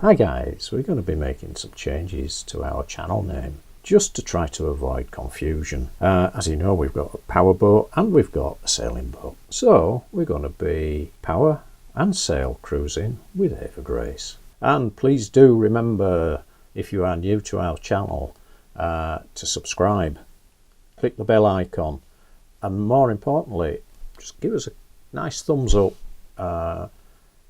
Hi guys, we're going to be making some changes to our channel name just to try to avoid confusion. As you know, we've got a powerboat and we've got a sailing boat. So we're going to be power and sail cruising with Ava Grace. And please do remember, if you are new to our channel, to subscribe, click the bell icon, and more importantly, just give us a nice thumbs up.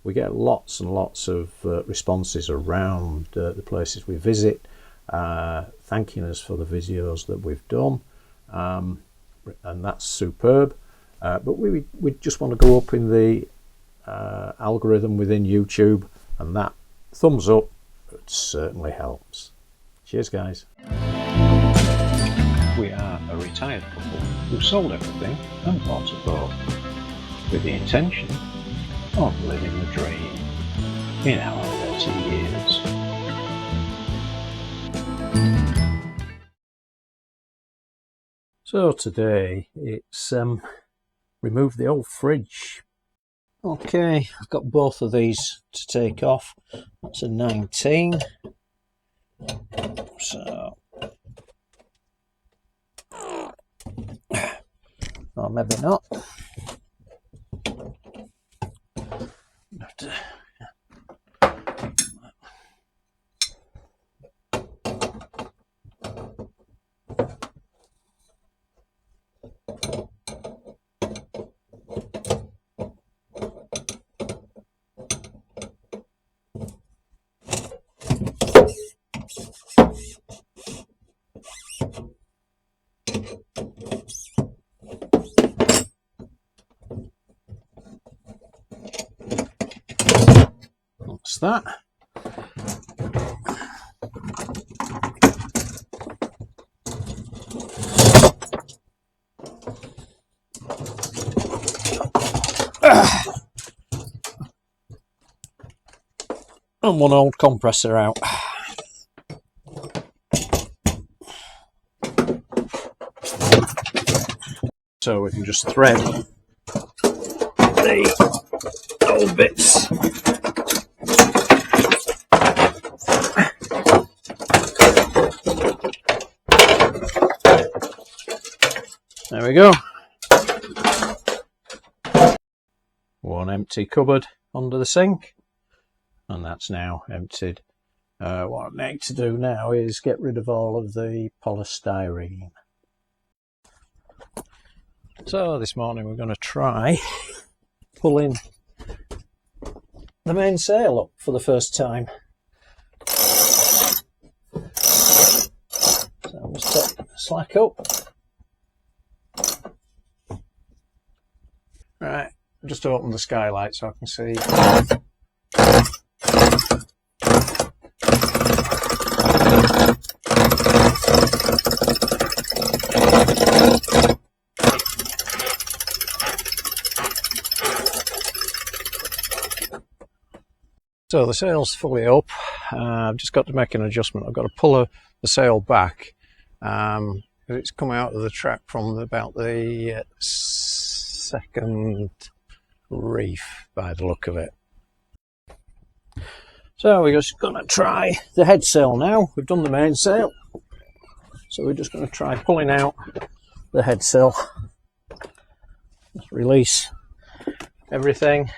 We get lots and lots of responses around the places we visit, thanking us for the videos that we've done, and that's superb. But we just want to go up in the algorithm within YouTube, and that thumbs up certainly helps. Cheers guys. We are a retired couple who sold everything and bought a boat with the intention of living the dream in our 30 years. So today it's remove the old fridge. Okay, I've got both of these to take off. That's a 19. So, or maybe not. What's that? And one old compressor out. So we can just thread the old bits. There we go. One empty cupboard under the sink, and that's now emptied. What I need to do now is get rid of all of the polystyrene. So this morning we're going to try pulling the mainsail up for the first time. So I'll just put slack up. Right, just open the skylight so I can see. So the sail's fully up. I've just got to make an adjustment. I've got to pull the sail back. It's come out of the track from about the second reef by the look of it. So we're just going to try the head sail now. We've done the mainsail, so we're just going to try pulling out the head sail. Just release everything.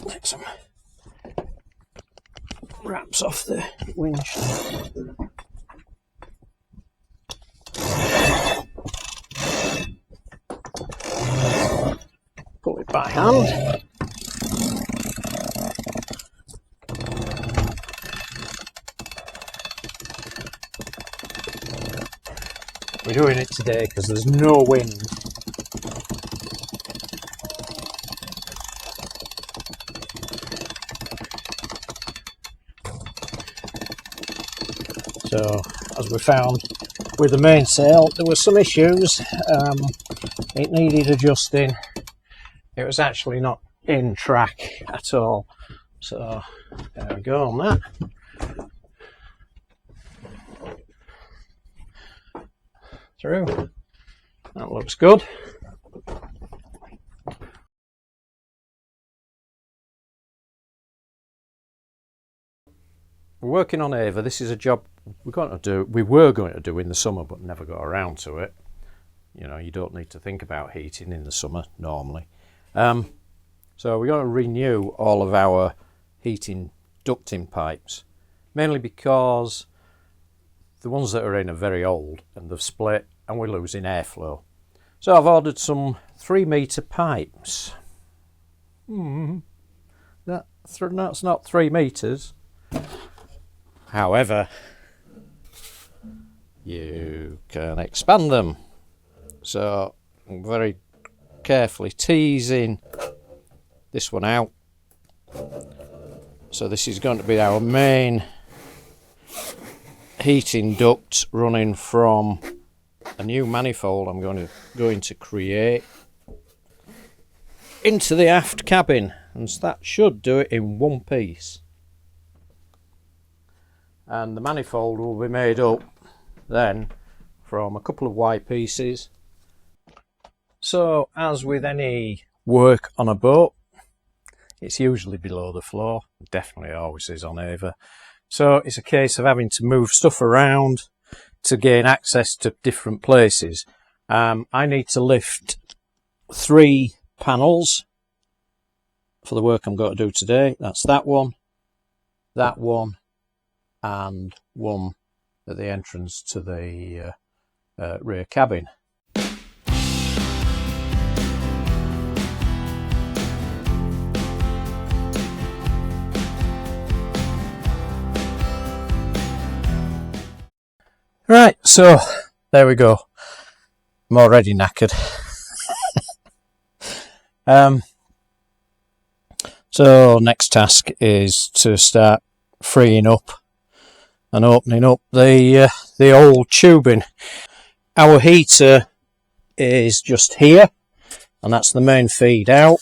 Get some wraps off the winch. Pull it by hand. We're doing it today because there's no wind. So, as we found with the mainsail, there were some issues. It needed adjusting. It was actually not in track at all. So, there we go on that. Through. That looks good. we're working on Ava. This is a job we were going to do in the summer, but never got around to it. You know, you don't need to think about heating in the summer normally. So we're going to renew all of our heating ducting pipes, mainly because the ones that are in are very old and they've split and we're losing airflow. So I've ordered some 3-metre pipes. That's not 3 metres. However, you can expand them. So I'm very carefully teasing this one out. So this is going to be our main heating duct running from a new manifold I'm going to create into the aft cabin, and that should do it in one piece. And the manifold will be made up then from a couple of Y pieces. So as with any work on a boat, it's usually below the floor. It definitely always is on Ava. So it's a case of having to move stuff around to gain access to different places. I need to lift 3 panels for the work I'm going to do today. That's that one, and one at the entrance to the rear cabin. Right, so there we go. I'm already knackered. So next task is to start freeing up and opening up the old tubing. Our heater is just here, and that's the main feed out.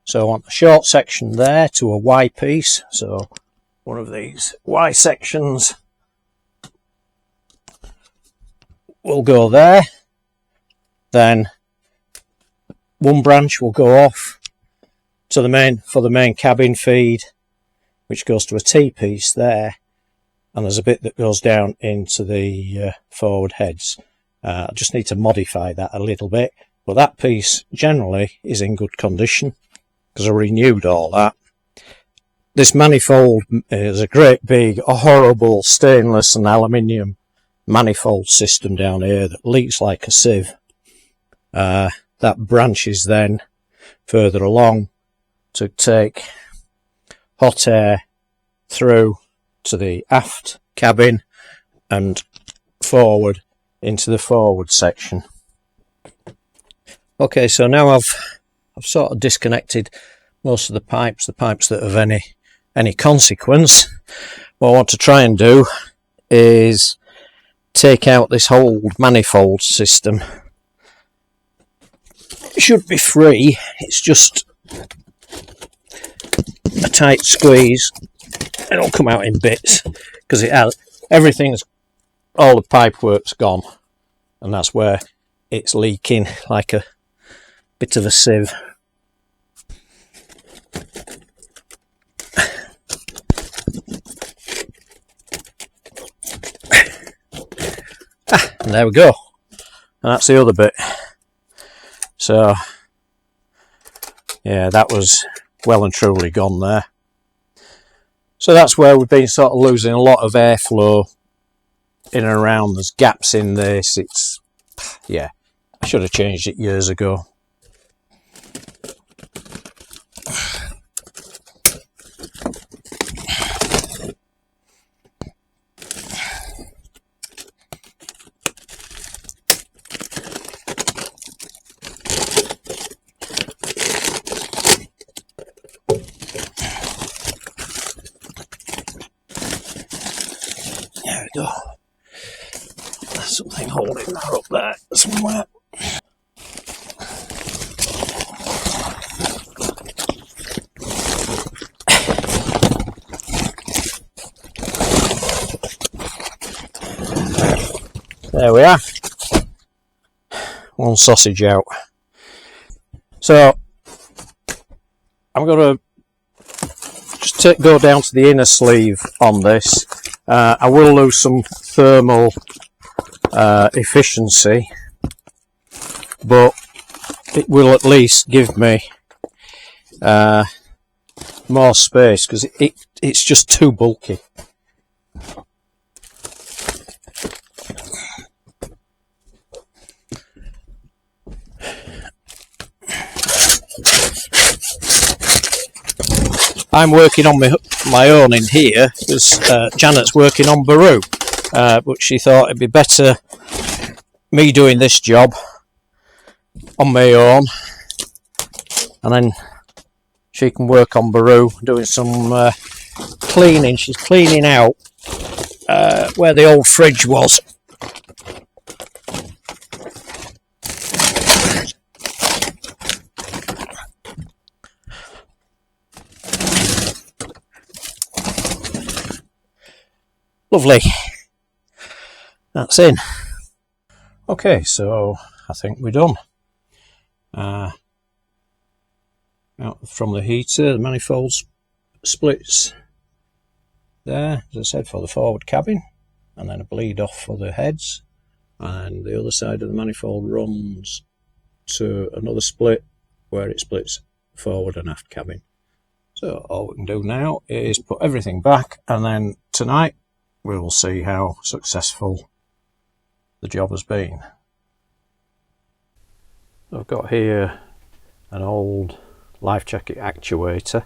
So I want a short section there to a Y piece. So one of these Y sections will go there. Then one branch will go off to the main cabin feed, which goes to a T-piece there, and there's a bit that goes down into the forward heads. I just need to modify that a little bit, but that piece generally is in good condition because I renewed all that. This manifold is a great big horrible stainless and aluminium manifold system down here that leaks like a sieve. That branches then further along to take hot air through to the aft cabin and forward into the forward section. Okay, so now I've sort of disconnected most of the pipes that have any consequence. What I want to try and do is take out this whole manifold system. It should be free, it's just a tight squeeze. It'll come out in bits because all the pipe work's gone, and that's where it's leaking like a bit of a sieve. And there we go, and that's the other bit. So yeah, that was well and truly gone there. So that's where we've been sort of losing a lot of airflow in and around. There's gaps in this. Yeah, I should have changed it years ago. There we go. There's something holding that up there somewhere. There we are. One sausage out. So I'm going to just go down to the inner sleeve on this. I will lose some thermal efficiency, but it will at least give me more space, because it's just too bulky. I'm working on my own in here, because Janet's working on Baru, but she thought it'd be better me doing this job on my own, and then she can work on Baru doing some cleaning. She's cleaning out where the old fridge was. Lovely. That's in. Okay, so I think we're done. Out from the heater, the manifold splits there, as I said, for the forward cabin, and then a bleed off for the heads, and the other side of the manifold runs to another split where it splits forward and aft cabin. So all we can do now is put everything back, and then tonight we will see how successful the job has been. I've got here an old life jacket actuator.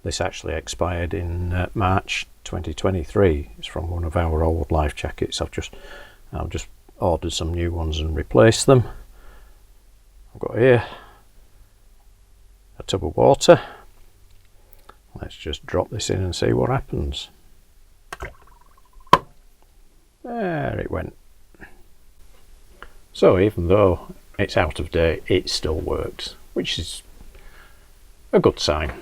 This actually expired in March 2023. It's from one of our old life jackets. I've just ordered some new ones and replaced them. I've got here a tub of water. Let's just drop this in and see what happens. There it went. So even though it's out of date, it still works, which is a good sign.